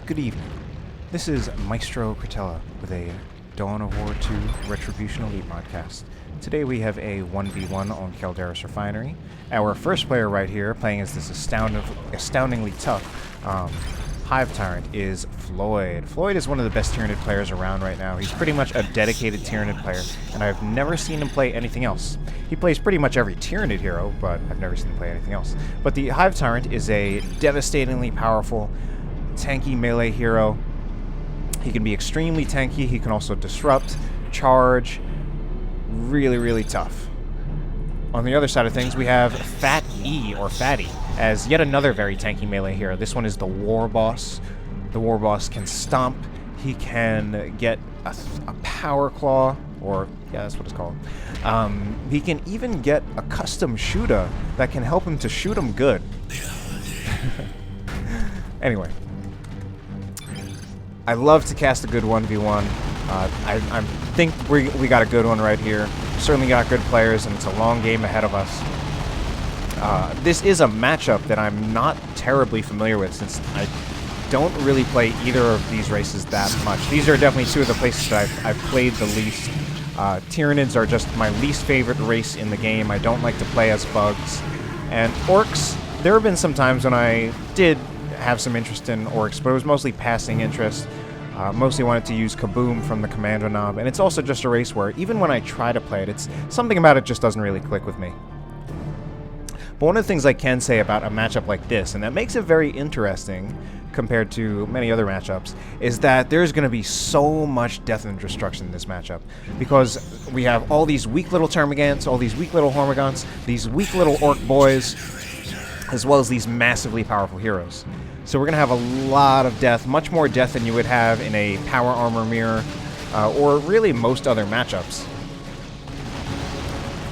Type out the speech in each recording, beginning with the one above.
Good evening. This is Maestro Cretella with a Dawn of War 2 Retribution Elite modcast. Today we have a 1v1 on Calderis Refinery. Our first player right here, playing as this astoundingly tough Hive Tyrant, is Floid. Floid is one of the best Tyranid players around right now. He's pretty much a dedicated Tyranid player, and I've never seen him play anything else. He plays pretty much every Tyranid hero, but I've never seen him play anything else. But the Hive Tyrant is a devastatingly powerful, tanky melee hero. He can be extremely tanky. He can also disrupt, charge. Really, really tough. On the other side of things, we have PhatE, or PhatE, as yet another very tanky melee hero. This one is the Warboss. The Warboss can stomp. He can get a power claw, or yeah, that's what it's called. He can even get a custom shooter that can help him to shoot him good. Anyway, I love to cast a good 1v1. I think we got a good one right here. Certainly got good players, and it's a long game ahead of us. This is a matchup that I'm not terribly familiar with, since I don't really play either of these races that much. These are definitely two of the places that I've played the least. Tyranids are just my least favorite race in the game. I don't like to play as bugs. And orcs, there have been some times when I did have some interest in orcs, but it was mostly passing interest. Mostly wanted to use Kaboom from the Commando knob, and it's also just a race where even when I try to play it, it's something about it just doesn't really click with me. But one of the things I can say about a matchup like this, and that makes it very interesting compared to many other matchups, is that there's going to be so much death and destruction in this matchup, because we have all these weak little Termagants, all these weak little Hormagaunts, these weak little Orc boys, as well as these massively powerful heroes. So we're going to have a lot of death, much more death than you would have in a power armor mirror, or really most other matchups.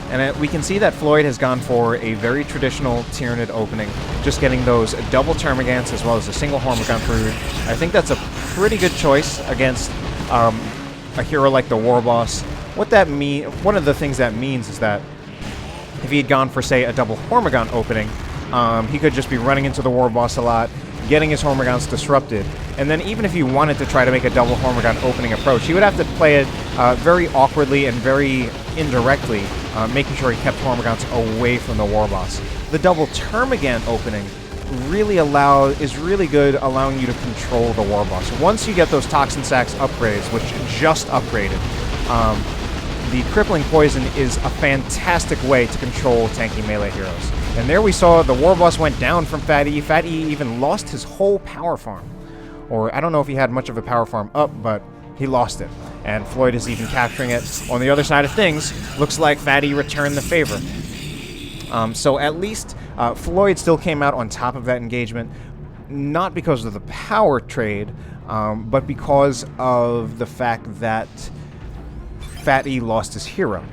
And we can see that Floid has gone for a very traditional Tyranid opening, just getting those double Termagants as well as a single Hormagaunt brood. I think that's a pretty good choice against a hero like the Warboss. One of the things that means is that if he had gone for, say, a double Hormagaunt opening, he could just be running into the Warboss a lot, getting his Hormagaunts disrupted, and then even if he wanted to try to make a double Hormagaunt opening approach, he would have to play it very awkwardly and very indirectly, making sure he kept Hormagaunts away from the Warboss. The double Termagant opening is really good, allowing you to control the Warboss. Once you get those Toxin Sacs upgrades, which just upgraded, the Crippling Poison is a fantastic way to control tanky melee heroes. And there we saw the Warboss went down from PhatE. PhatE even lost his whole power farm. Or I don't know if he had much of a power farm up, but he lost it. And Floid is even capturing it. On the other side of things, looks like PhatE returned the favor. So at least Floid still came out on top of that engagement, not because of the power trade, but because of the fact that PhatE lost his hero.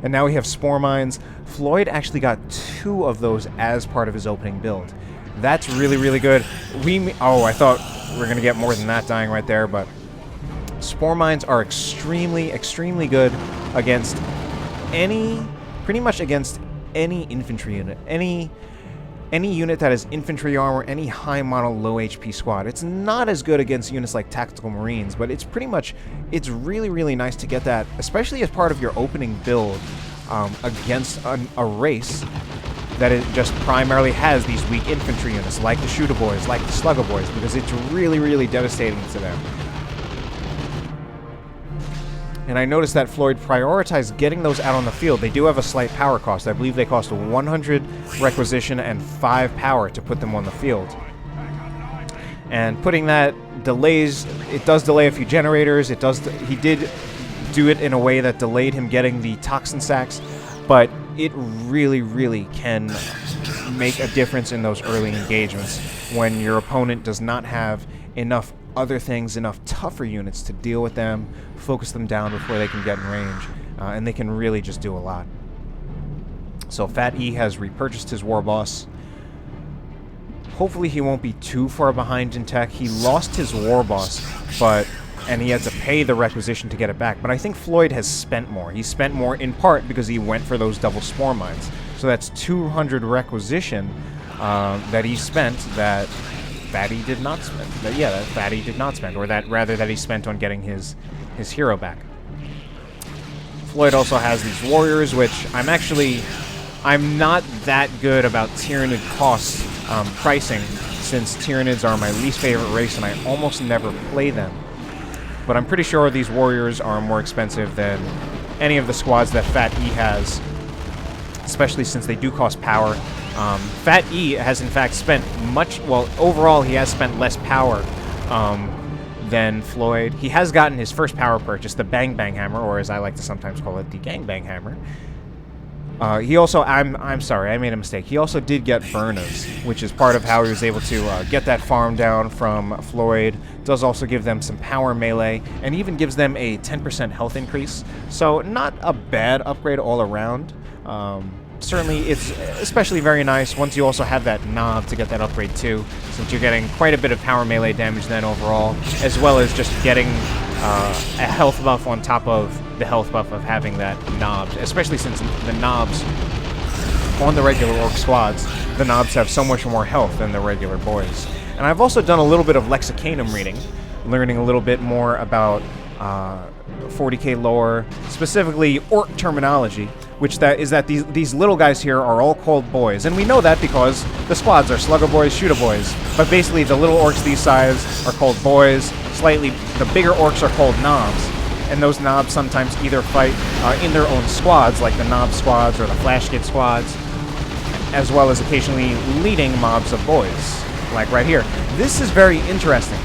And now we have Spore Mines. Floid actually got 2 of those as part of his opening build. That's really, really good. I thought we were going to get more than that dying right there, but Spore Mines are extremely, extremely good against pretty much against any infantry unit. Any unit that has infantry armor, any high mono, low HP squad. It's not as good against units like Tactical Marines, but it's really, really nice to get that, especially as part of your opening build against a race that it just primarily has these weak infantry units, like the Shooter Boys, like the Slugger Boys, because it's really, really devastating to them. And I noticed that Floid prioritized getting those out on the field. They do have a slight power cost. I believe they cost 100 requisition and 5 power to put them on the field. And putting that it does delay a few generators. He did do it in a way that delayed him getting the Toxin Sacs, but it really, really can make a difference in those early engagements when your opponent does not have enough other things, enough tougher units to deal with them, focus them down before they can get in range, and they can really just do a lot. So PhatE has repurchased his Warboss. Hopefully he won't be too far behind in tech. He lost his Warboss, and he had to pay the requisition to get it back. But I think Floid has spent more. He spent more in part because he went for those double Spore Mines. So that's 200 requisition that he spent that PhatE did not spend. That PhatE did not spend, or that rather that he spent on getting his hero back. Floyd also has these warriors, which I'm not that good about Tyranid cost pricing, since Tyranids are my least favorite race and I almost never play them. But I'm pretty sure these warriors are more expensive than any of the squads that PhatE has, especially since they do cost power. PhatE has in fact spent overall he has spent less power than Floyd. He has gotten his first power purchase, the Bang Bang Hammer, or as I like to sometimes call it, the Gang Bang Hammer. He also, I'm sorry, I made a mistake. He also did get Burnas, which is part of how he was able to get that farm down from Floyd. Does also give them some power melee, and even gives them a 10% health increase. So not a bad upgrade all around. Certainly, it's especially very nice once you also have that knob to get that upgrade too, since you're getting quite a bit of power melee damage then overall, as well as just getting a health buff on top of the health buff of having that knob, especially since the knobs on the regular orc squads, the knobs have so much more health than the regular boys. And I've also done a little bit of Lexicanum reading, learning a little bit more about 40k lore, specifically orc terminology, which is that these little guys here are all called boys. And we know that because the squads are Slugger Boys, Shooter Boys. But basically the little orcs these size are called boys, the bigger orcs are called knobs. And those knobs sometimes either fight in their own squads, like the knob squads or the flash kid squads, as well as occasionally leading mobs of boys, like right here. This is very interesting.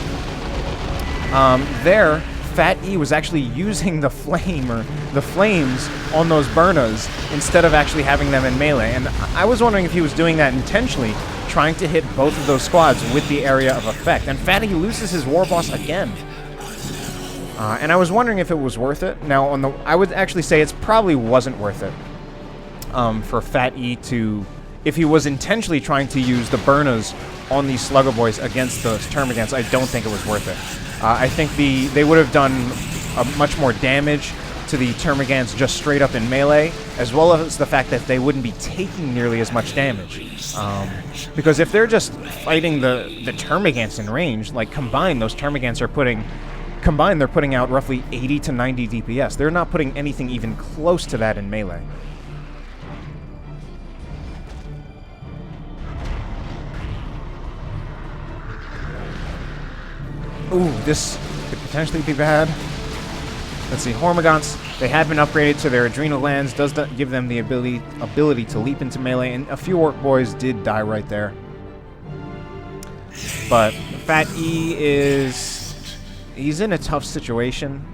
There, PhatE was actually using the flames on those Burnas instead of actually having them in melee. And I was wondering if he was doing that intentionally, trying to hit both of those squads with the area of effect. And PhatE loses his Warboss again. And I was wondering if it was worth it. Now, I would actually say it probably wasn't worth it for PhatE to, if he was intentionally trying to use the Burnas on these Slugger Boys against those Termagants, I don't think it was worth it. I think they would have done much more damage to the Termagants just straight up in melee, as well as the fact that they wouldn't be taking nearly as much damage. Because if they're just fighting the Termagants in range, like combined, those Termagants are they're putting out roughly 80 to 90 DPS. They're not putting anything even close to that in melee. Ooh, this could potentially be bad. Let's see, Hormagaunts, they have been upgraded to their adrenal glands, does give them the ability to leap into melee, and a few orc boys did die right there. But PhatE he's in a tough situation.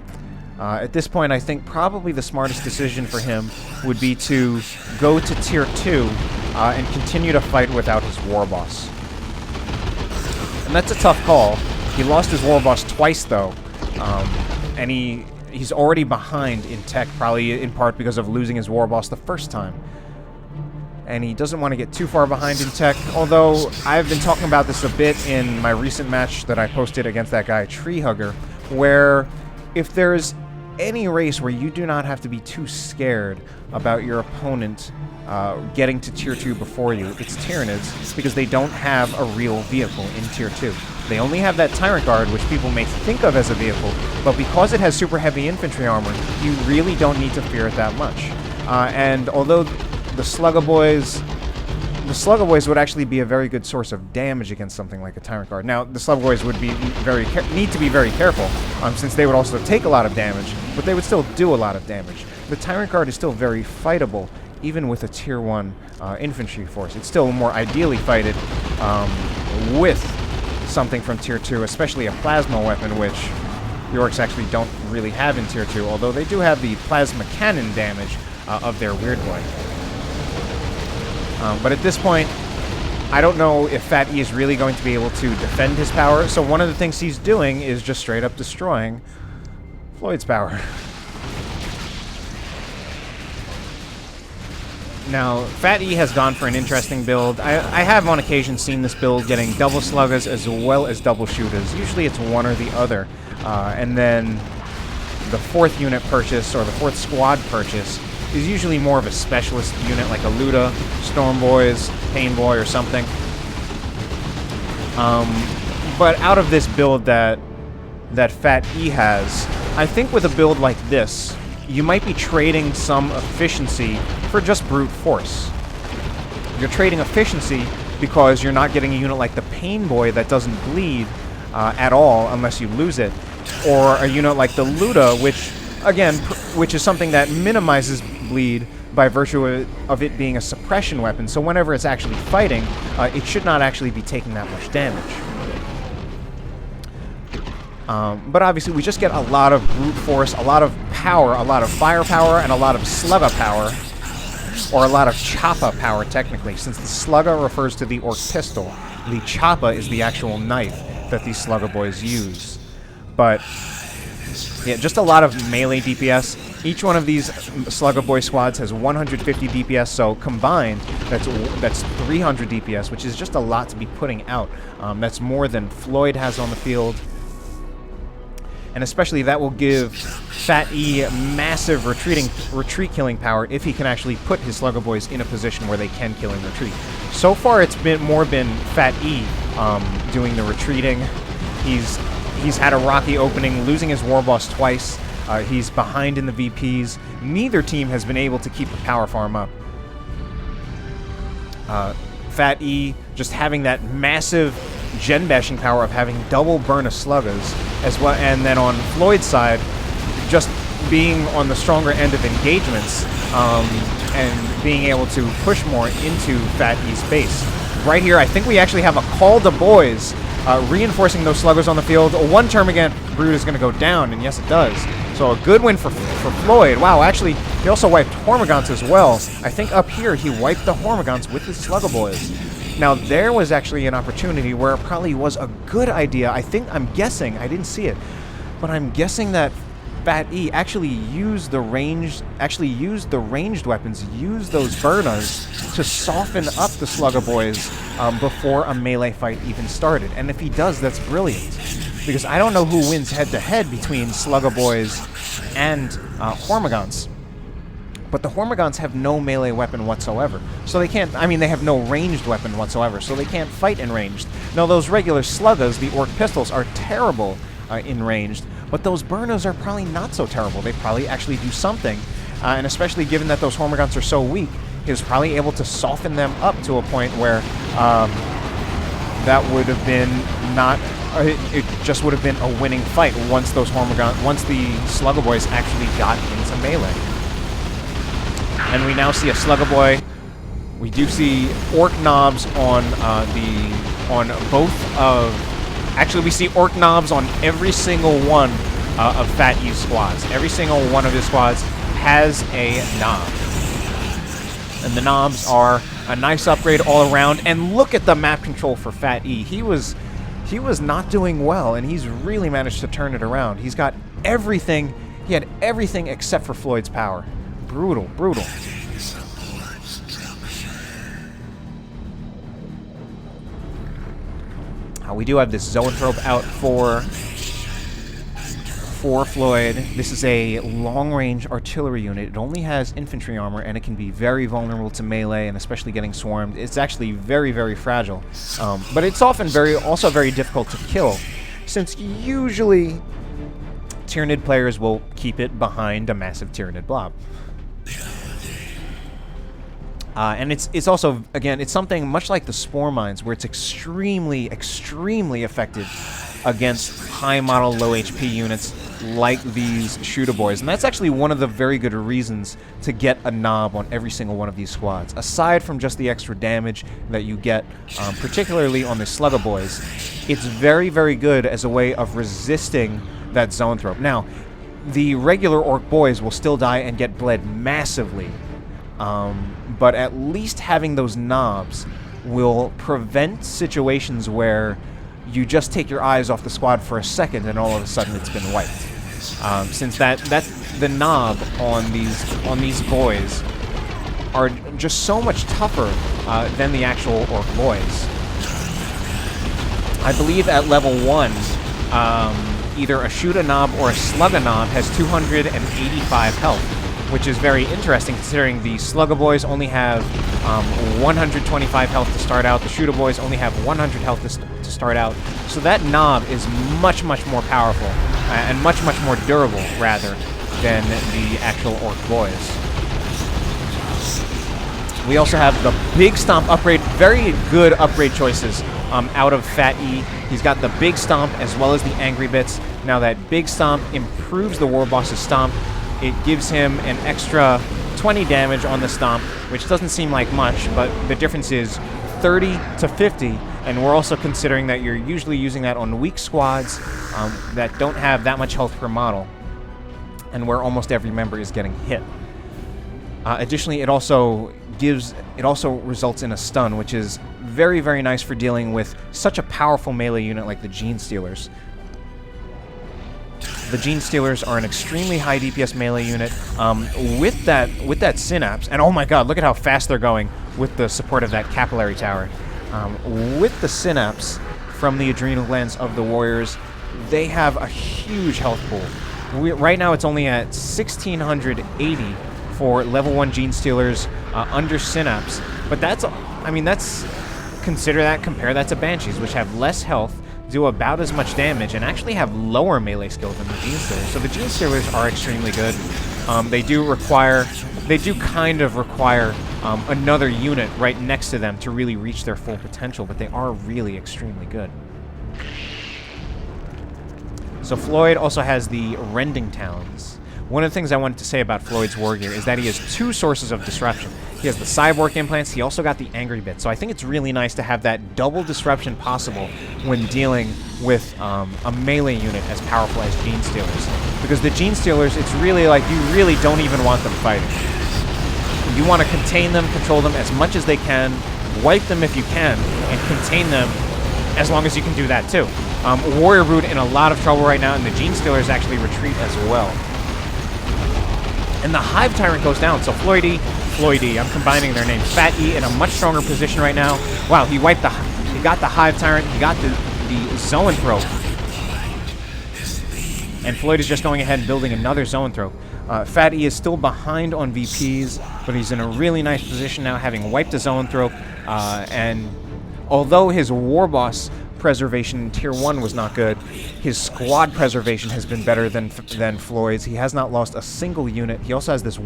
At this point, I think probably the smartest decision for him would be to go to Tier 2 and continue to fight without his Warboss. And that's a tough call. He lost his Warboss twice, though, and he's already behind in tech, probably in part because of losing his Warboss the first time. And he doesn't want to get too far behind in tech, although I've been talking about this a bit in my recent match that I posted against that guy, Treehugger, where if there's any race where you do not have to be too scared about your opponent getting to Tier 2 before you, it's Tyranids, because they don't have a real vehicle in Tier 2. They only have that Tyrant Guard, which people may think of as a vehicle, but because it has super heavy infantry armor, you really don't need to fear it that much. And although the Slugger Boys would actually be a very good source of damage against something like a Tyrant Guard. Now, the Slugger Boys would be need to be very careful, since they would also take a lot of damage, but they would still do a lot of damage. The Tyrant Guard is still very fightable, even with a Tier 1 infantry force. It's still more ideally fighted with something from Tier 2, especially a plasma weapon, which the orcs actually don't really have in Tier 2, although they do have the plasma cannon damage of their Weird Boy. But at this point, I don't know if PhatE is really going to be able to defend his power, so one of the things he's doing is just straight up destroying Floyd's power. Now, PhatE has gone for an interesting build. I have on occasion seen this build getting double sluggers as well as double shooters. Usually it's one or the other. And then the fourth unit purchase, or the fourth squad purchase, is usually more of a specialist unit like a Luda, Storm Boys, Pain Boy, or something. But out of this build that PhatE has, I think with a build like this, you might be trading some efficiency for just brute force. You're trading efficiency because you're not getting a unit like the Pain Boy that doesn't bleed at all unless you lose it, or a unit like the Luda, which, again, which is something that minimizes bleed by virtue of it being a suppression weapon, so whenever it's actually fighting, it should not actually be taking that much damage. But obviously we just get a lot of brute force, a lot of power, a lot of firepower, and a lot of slugga power, or a lot of choppa power technically, since the slugga refers to the orc pistol. The choppa is the actual knife that these slugga boys use. But yeah, just a lot of melee DPS. Each one of these slugga boy squads has 150 DPS, so combined, that's 300 DPS, which is just a lot to be putting out. That's more than Floid has on the field. And especially that will give PhatE massive retreat killing power if he can actually put his slugga boys in a position where they can kill and retreat. So far it's been PhatE doing the retreating. He's had a rocky opening, losing his Warboss twice. He's behind in the VPs. Neither team has been able to keep the power farm up. PhatE just having that massive gen bashing power of having double burn of sluggas as well, and then on Floyd's side, just being on the stronger end of engagements and being able to push more into PhatE's base. Right here, I think we actually have a call to boys, reinforcing those sluggers on the field. A one Termagant Brute is going to go down, and yes, it does. So a good win for Floyd. Wow, actually, he also wiped Hormagaunts as well. I think up here, he wiped the Hormagaunts with his slugger boys. Now, there was actually an opportunity where it probably was a good idea. I'm guessing, I didn't see it, but I'm guessing that PhatE actually used the ranged weapons, used those Burnas to soften up the slugger boys before a melee fight even started. And if he does, that's brilliant, because I don't know who wins head-to-head between slugger boys and Hormagaunts. But the Hormagaunts have no melee weapon whatsoever, so they can't, they have no ranged weapon whatsoever, so they can't fight in ranged. Now, those regular sluggas, the orc pistols, are terrible in ranged, but those Burnas are probably not so terrible. They probably actually do something, and especially given that those Hormagaunts are so weak, he was probably able to soften them up to a point where that would have been not... it just would have been a winning fight once those once the slugger boys actually got into melee. And we now see a slugger boy. We do see orc knobs on both of... Actually, we see orc knobs on every single one of PhatE's squads. Every single one of his squads has a knob. And the knobs are a nice upgrade all around. And look at the map control for PhatE. He was not doing well, and he's really managed to turn it around. He's got everything. He had everything except for Floyd's power. Brutal, brutal. We do have this Zoanthrope out for Floyd. This is a long-range artillery unit. It only has infantry armor, and it can be very vulnerable to melee, and especially getting swarmed. It's actually very, very fragile. But it's often also very difficult to kill, since usually Tyranid players will keep it behind a massive Tyranid blob. And it's also, again, it's something much like the Spore Mines, where it's extremely, extremely effective against high model, low HP units like these Shooter Boys. And that's actually one of the very good reasons to get a knob on every single one of these squads. Aside from just the extra damage that you get, particularly on the Slugger Boys, it's very, very good as a way of resisting that Zoanthrope. Now, the regular Orc Boys will still die and get bled massively. But at least having those knobs will prevent situations where you just take your eyes off the squad for a second and all of a sudden it's been wiped. Since the knob on these boys are just so much tougher than the actual Orc Boys. I believe at level 1, either a Shooter knob or a Slugga knob has 285 health. which is very interesting considering the Slugger Boys only have 125 health to start out. The Shooter Boys only have 100 health to start out. So that knob is much, much more powerful and much, much more durable, rather, than the actual Orc Boys. We also have the Big Stomp upgrade. Very good upgrade choices out of PhatE. He's got the Big Stomp as well as the Angry Bits. Now that Big Stomp improves the Warboss's Stomp. It gives him an extra 20 damage on the Stomp, which doesn't seem like much, but the difference is 30 to 50, and we're also considering that you're usually using that on weak squads that don't have that much health per model, and where almost every member is getting hit. Additionally, it also results in a stun, which is very, very nice for dealing with such a powerful melee unit like the Gene Stealers. The Gene Stealers are an extremely high DPS melee unit with that Synapse, and oh my god, look at how fast they're going with the support of that Capillary Tower. With the Synapse from the adrenal glands of the warriors, they have a huge health pool. Right now it's only at 1680 for level 1 Gene Stealers under Synapse, but compare that to Banshees, which have less health, do about as much damage, and actually have lower melee skill than the Gene Stealers. So the Gene Stealers are extremely good. They do kind of require another unit right next to them to really reach their full potential, but they are really extremely good. So Floid also has the Rending Talons. One of the things I wanted to say about Floyd's war gear is that he has two sources of disruption. He has the Cyborg implants, he also got the Angry Bit. So I think it's really nice to have that double disruption possible when dealing with a melee unit as powerful as Gene Stealers. Because the Gene Stealers, it's really like you really don't even want them fighting. You want to contain them, control them as much as they can, wipe them if you can, and contain them as long as you can do that too. Warrior Brood in a lot of trouble right now, and the Gene Stealers actually retreat as well. And the Hive Tyrant goes down, so Floyd, I'm combining their names. PhatE in a much stronger position right now. Wow, he got the Hive Tyrant, he got the Zoanthrope. And Floyd is just going ahead and building another Zoanthrope. PhatE is still behind on VPs, but he's in a really nice position now, having wiped a Zoanthrope. And although his Warboss preservation in Tier 1 was not good, his squad preservation has been better than Floyd's. He has not lost a single unit. He also has this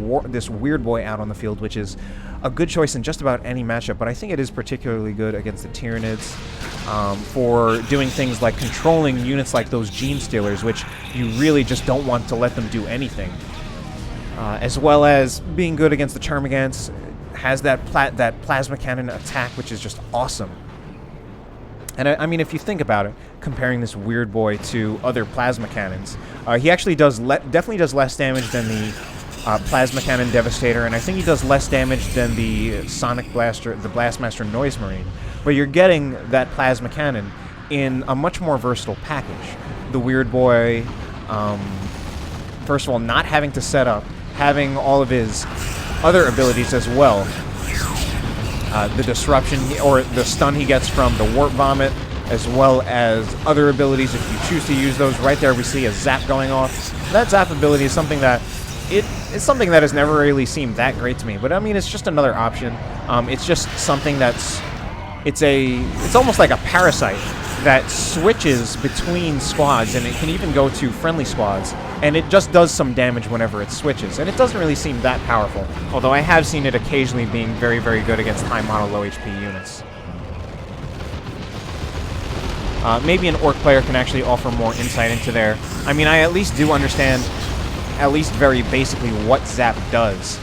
Weird Boy out on the field, which is a good choice in just about any matchup, but I think it is particularly good against the Tyranids for doing things like controlling units like those Gene Stealers, which you really just don't want to let them do anything. As well as being good against the Charmagants, has that Plasma Cannon attack, which is just awesome. And I mean, if you think about it, comparing this Weird Boy to other Plasma Cannons, he actually definitely does less damage than the Plasma Cannon Devastator, and I think he does less damage than the Sonic Blaster, the Blastmaster Noise Marine. But you're getting that Plasma Cannon in a much more versatile package. The Weird Boy, first of all, not having to set up, having all of his other abilities as well. The disruption or the stun he gets from the Warp Vomit, as well as other abilities if you choose to use those. Right there we see a zap going off. That zap ability is something that it's something that has never really seemed that great to me, but I mean, it's just another option. It's just something that's it's almost like a parasite that switches between squads, and it can even go to friendly squads, and it just does some damage whenever it switches, and it doesn't really seem that powerful, although I have seen it occasionally being very, very good against high model, low HP units. Maybe an Orc player can actually offer more insight into there. I mean, I at least do understand, at least very basically, what Zap does,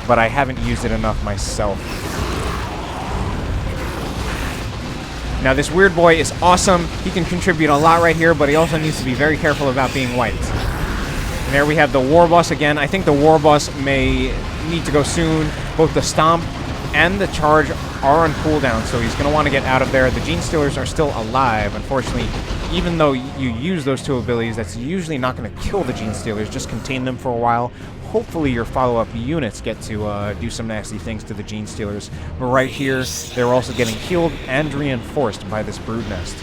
but I haven't used it enough myself. Now, this Weird Boy is awesome. He can contribute a lot right here, but he also needs to be very careful about being wiped. And there we have the Warboss again. I think the Warboss may need to go soon. Both the Stomp and the Charge are on cooldown, so he's going to want to get out of there. The Gene Stealers are still alive. Unfortunately, even though you use those two abilities, that's usually not going to kill the Gene Stealers, just contain them for a while. Hopefully your follow-up units get to do some nasty things to the Gene Stealers. But right here, they're also getting healed and reinforced by this Brood Nest.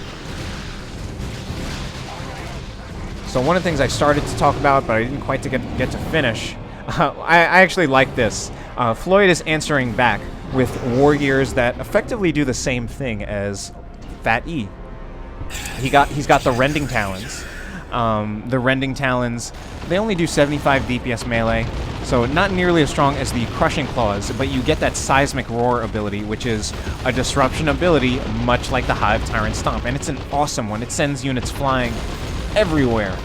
So one of the things I started to talk about, but I didn't quite get to finish, I actually like this. Floid is answering back with war gears that effectively do the same thing as PhatE. He's got the Rending Talons. The Rending Talons, they only do 75 DPS melee, so not nearly as strong as the Crushing Claws, but you get that Seismic Roar ability, which is a disruption ability much like the Hive Tyrant Stomp, and it's an awesome one. It sends units flying everywhere.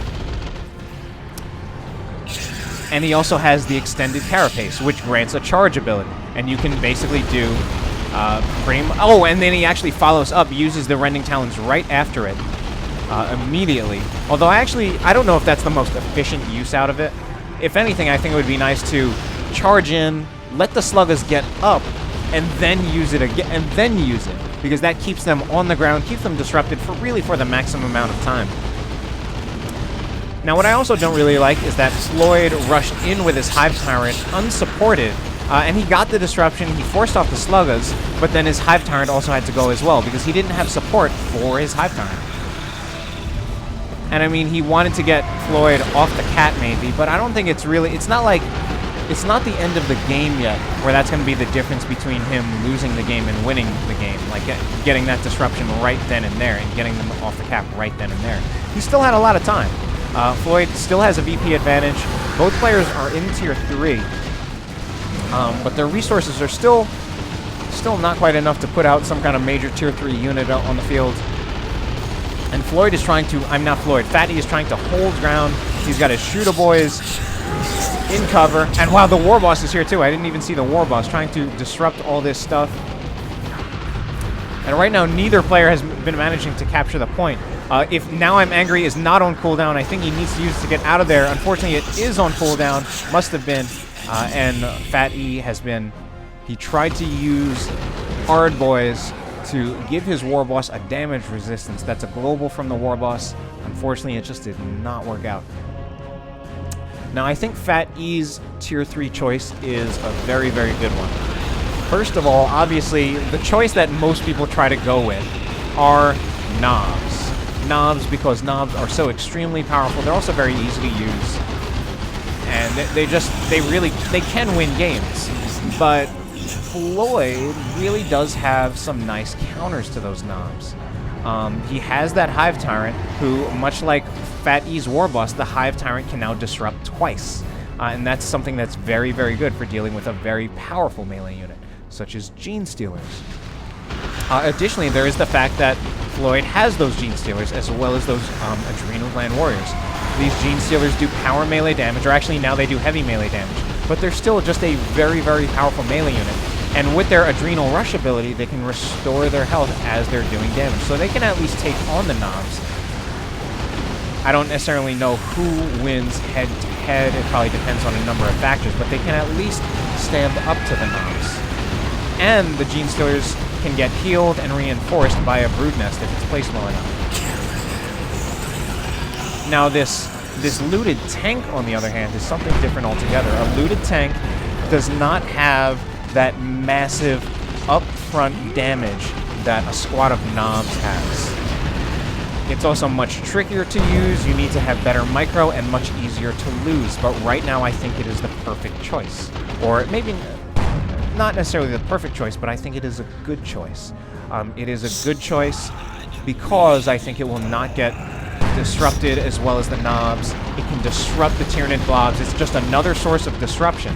And he also has the Extended Carapace, which grants a charge ability, and you can basically do oh, and then he actually follows up, uses the Rending Talons right after it, immediately. Although I don't know if that's the most efficient use out of it. If anything, I think it would be nice to charge in, let the sluggers get up, and then use it again, because that keeps them on the ground, keeps them disrupted for the maximum amount of time. Now, what I also don't really like is that Floid rushed in with his Hive Tyrant unsupported, and he got the disruption, he forced off the sluggers, but then his Hive Tyrant also had to go as well, because he didn't have support for his Hive Tyrant. And I mean, he wanted to get Floid off the cat maybe, but I don't think it's not the end of the game yet, where that's going to be the difference between him losing the game and winning the game, like getting that disruption right then and there, and getting them off the cap right then and there. He still had a lot of time. Floid still has a VP advantage. Both players are in Tier 3, but their resources are still not quite enough to put out some kind of major Tier 3 unit on the field. And Floid is trying to, PhatE is trying to hold ground. He's got his shooter boys in cover. And wow, the Warboss is here too. I didn't even see the Warboss trying to disrupt all this stuff. And right now, neither player has been managing to capture the point. If Now I'm Angry is not on cooldown, I think he needs to use it to get out of there. Unfortunately, it is on cooldown. Must have been. And PhatE has been... He tried to use Hard Boys to give his Warboss a damage resistance. That's a global from the Warboss. Unfortunately, it just did not work out. Now, I think PhatE's Tier 3 choice is a very, very good one. First of all, obviously, the choice that most people try to go with are knobs. Knobs, because knobs are so extremely powerful. They're also very easy to use. And they can win games. But Floid really does have some nice counters to those knobs. He has that Hive Tyrant, who, much like PhatE's Warboss, the Hive Tyrant can now disrupt twice. And that's something that's very, very good for dealing with a very powerful melee unit, such as Gene Stealers. Additionally, there is the fact that Floid has those Gene Stealers, as well as those Adrenal Gland Warriors. These Gene Stealers do power melee damage, or actually now they do heavy melee damage, but they're still just a very, very powerful melee unit. And with their Adrenal Rush ability, they can restore their health as they're doing damage. So they can at least take on the knobs. I don't necessarily know who wins head-to-head. It probably depends on a number of factors, but they can at least stand up to the knobs. And the Gene Stealers can get healed and reinforced by a Brood Nest if it's placed well enough. Now this looted tank, on the other hand, is something different altogether. A looted tank does not have that massive upfront damage that a squad of knobs has. It's also much trickier to use. You need to have better micro and much easier to lose. But right now, I think it is the perfect choice. Or maybe not necessarily the perfect choice, but I think it is a good choice. It is a good choice because I think it will not get disrupted as well as the knobs. It can disrupt the Tyranid blobs. It's just another source of disruption.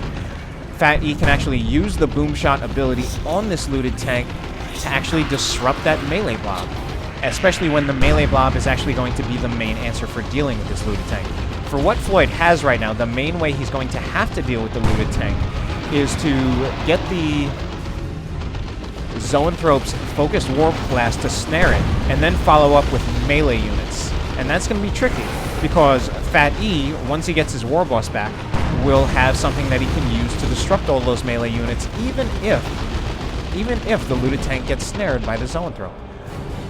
PhatE can actually use the Boom Shot ability on this looted tank to actually disrupt that melee blob, especially when the melee blob is actually going to be the main answer for dealing with this looted tank. For what Floid has right now, the main way he's going to have to deal with the looted tank is to get the Zoanthrope's Focused Warp Blast to snare it, and then follow up with melee units. And that's going to be tricky, because PhatE, once he gets his Warboss back, will have something that he can use to disrupt all those melee units, even if the looted tank gets snared by the Zoanthrope.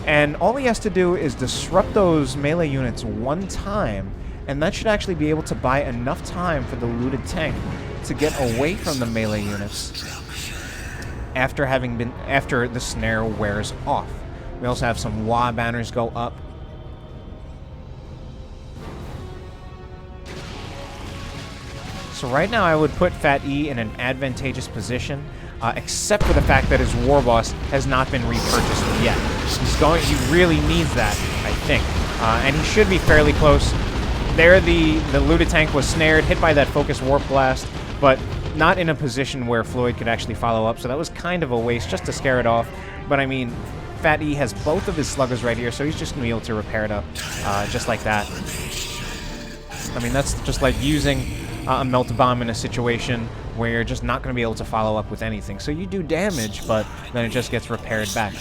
And all he has to do is disrupt those melee units one time, and that should actually be able to buy enough time for the looted tank to get away from the melee units after the snare wears off. We also have some WA banners go up. So right now I would put PhatE in an advantageous position, except for the fact that his Warboss has not been repurchased yet. He really needs that, I think. And he should be fairly close. There the looted tank was snared, hit by that focus warp blast, but not in a position where Floyd could actually follow up, so that was kind of a waste just to scare it off. But I mean, PhatE has both of his sluggers right here, so he's just going to be able to repair it up just like that. I mean, that's just like using a melt bomb in a situation where you're just not going to be able to follow up with anything. So you do damage, but then it just gets repaired back.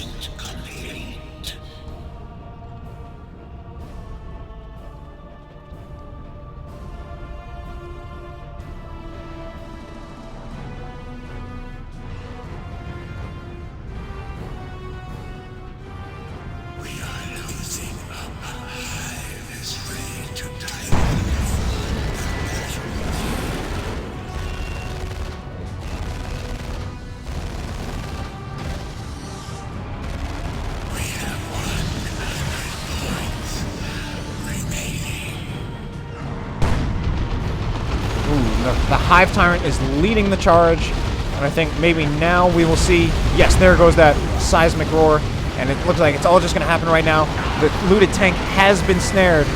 The Hive Tyrant is leading the charge, and I think maybe now we will see... Yes, there goes that seismic roar, and it looks like it's all just going to happen right now. The looted tank has been snared.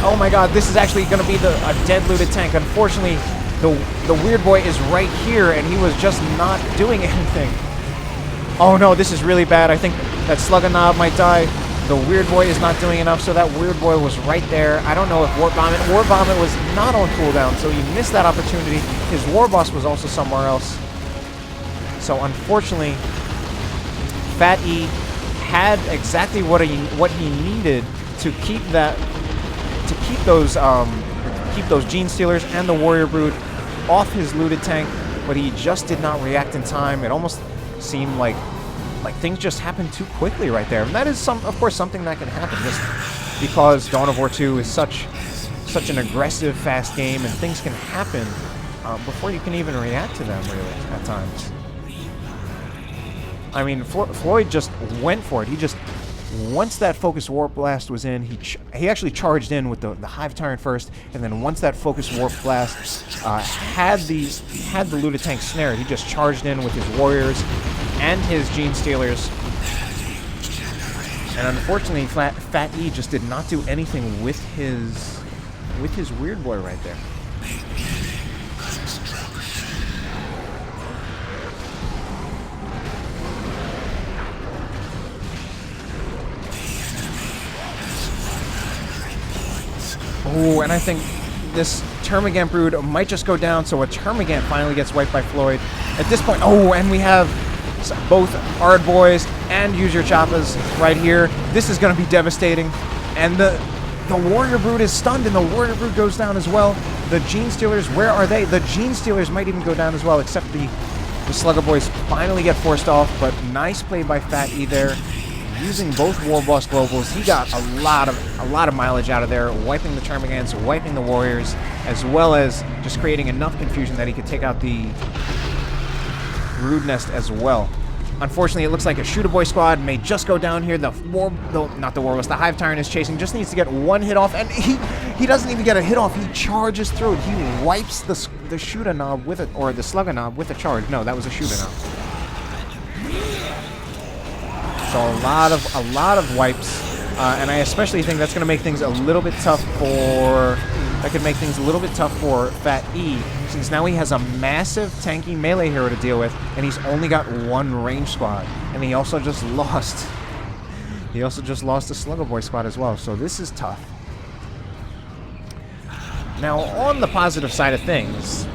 Oh my god, this is actually going to be a dead looted tank. Unfortunately, the weird boy is right here, and he was just not doing anything. Oh no, this is really bad. I think that Sluganob might die. The weird boy is not doing enough, so that weird boy was right there. I don't know if Warp Vomit was not on cooldown, so he missed that opportunity. His Warboss was also somewhere else. So unfortunately, PhatE had exactly what he needed to keep those Gene Stealers and the Warrior Brood off his looted tank, but he just did not react in time. It almost seemed like things just happened too quickly right there. And that is, of course, something that can happen just because Dawn of War 2 is such an aggressive, fast game, and things can happen before you can even react to them, really, at times. I mean, Floyd just went for it. He just, once that Focus Warp Blast was in, he actually charged in with the Hive Tyrant first, and then once that Focus Warp Blast had the looted tank snared, he just charged in with his Warriors and his Gene Stealers. And unfortunately, PhatE just did not do anything with his weird boy right there. Oh, and I think this Termagant Brood might just go down, so a Termagant finally gets wiped by Floyd. At this point, oh, and we have both Ard Boys and Use Your Choppas right here. This is going to be devastating. And the Warrior Brood is stunned, and the Warrior Brood goes down as well. The Gene Stealers, where are they? The Gene Stealers might even go down as well, except the Slugger Boys finally get forced off, but nice play by PhatE there. Using both Warboss Globals, he got a lot of mileage out of there, wiping the Termagants, wiping the Warriors, as well as just creating enough confusion that he could take out the Brood Nest as well. Unfortunately, it looks like a Shooter Boy squad may just go down here. The Hive Tyrant is chasing, just needs to get one hit off, and he doesn't even get a hit off. He charges through it. He wipes the Shooter Knob with it, or the Slugger Knob with a charge. No, that was a Shooter Knob. So a lot of wipes, and I especially think that's going to make things a little bit tough for. That could make things a little bit tough for PhatE, since now he has a massive tanky melee hero to deal with, and he's only got one range squad, and he also just lost. He also just lost the Slugger Boy squad as well, so this is tough. Now, on the positive side of things,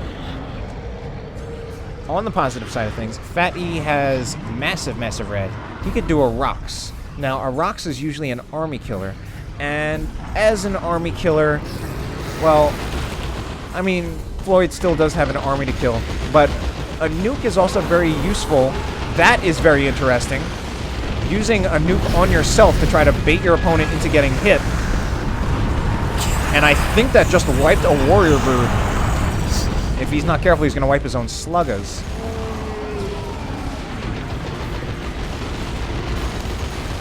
PhatE has massive red. He could do a Rox. Now, a Rox is usually an army killer, and as an army killer, well, I mean, Floyd still does have an army to kill, but a nuke is also very useful. That is very interesting. Using a nuke on yourself to try to bait your opponent into getting hit. And I think that just wiped a Warrior Brood. If he's not careful, he's going to wipe his own Sluggers.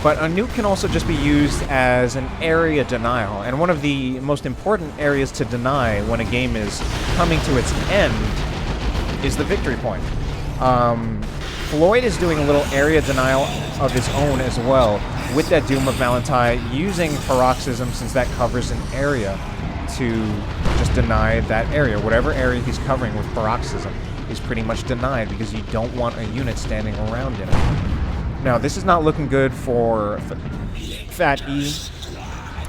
But a nuke can also just be used as an area denial, and one of the most important areas to deny when a game is coming to its end is the victory point. Floyd is doing a little area denial of his own as well with that Doom of Valentai, using Paroxysm since that covers an area to just deny that area. Whatever area he's covering with Paroxysm is pretty much denied because you don't want a unit standing around in it. Now, this is not looking good for PhatE.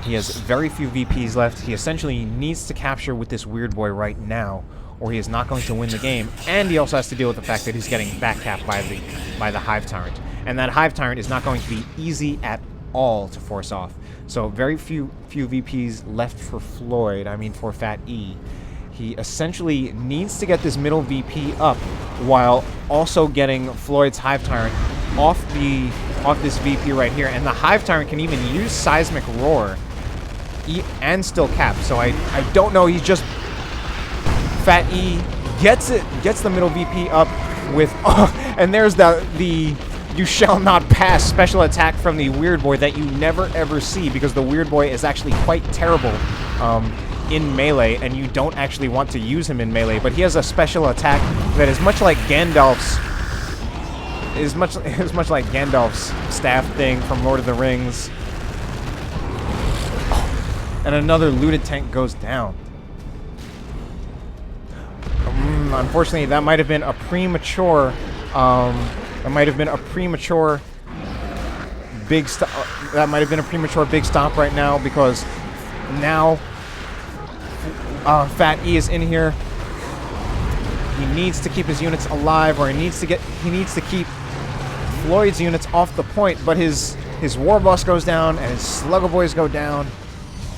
He has very few VPs left. He essentially needs to capture with this Weird Boy right now, or he is not going to win the game. And he also has to deal with the fact that he's getting back-capped by the Hive Tyrant. And that Hive Tyrant is not going to be easy at all to force off. So very few VPs left for Floyd, for PhatE. He essentially needs to get this middle VP up while also getting Floyd's Hive Tyrant off this VP right here. And the Hive Tyrant can even use Seismic Roar and still cap. So I don't know, he's just... PhatE gets the middle VP up with... and there's the You Shall Not Pass special attack from the Weird Boy that you never ever see, because the Weird Boy is actually quite terrible in melee, and you don't actually want to use him in melee, but he has a special attack that is much like Gandalf's like Gandalf's staff thing from Lord of the Rings. And another looted tank goes down. Unfortunately, that might have been a premature big stop right now, because now PhatE is in here. He needs to keep his units alive, or he needs to keep Floyd's units off the point, but his Warboss goes down and his Slugger Boys go down,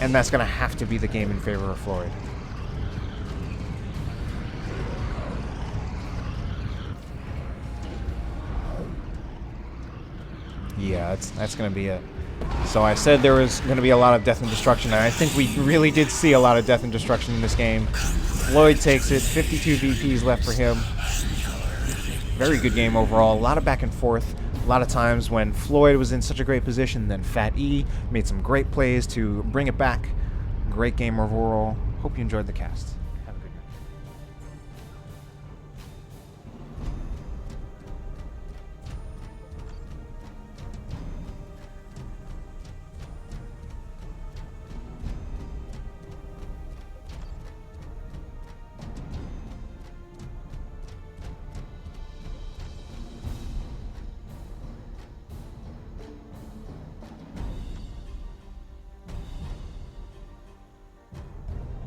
and that's going to have to be the game in favor of Floyd. Yeah, that's going to be it. So I said there was going to be a lot of death and destruction, and I think we really did see a lot of death and destruction in this game. Floyd takes it, 52 VPs left for him. Very good game overall, a lot of back and forth. A lot of times when Floyd was in such a great position, then PhatE made some great plays to bring it back. Great game overall. Hope you enjoyed the cast.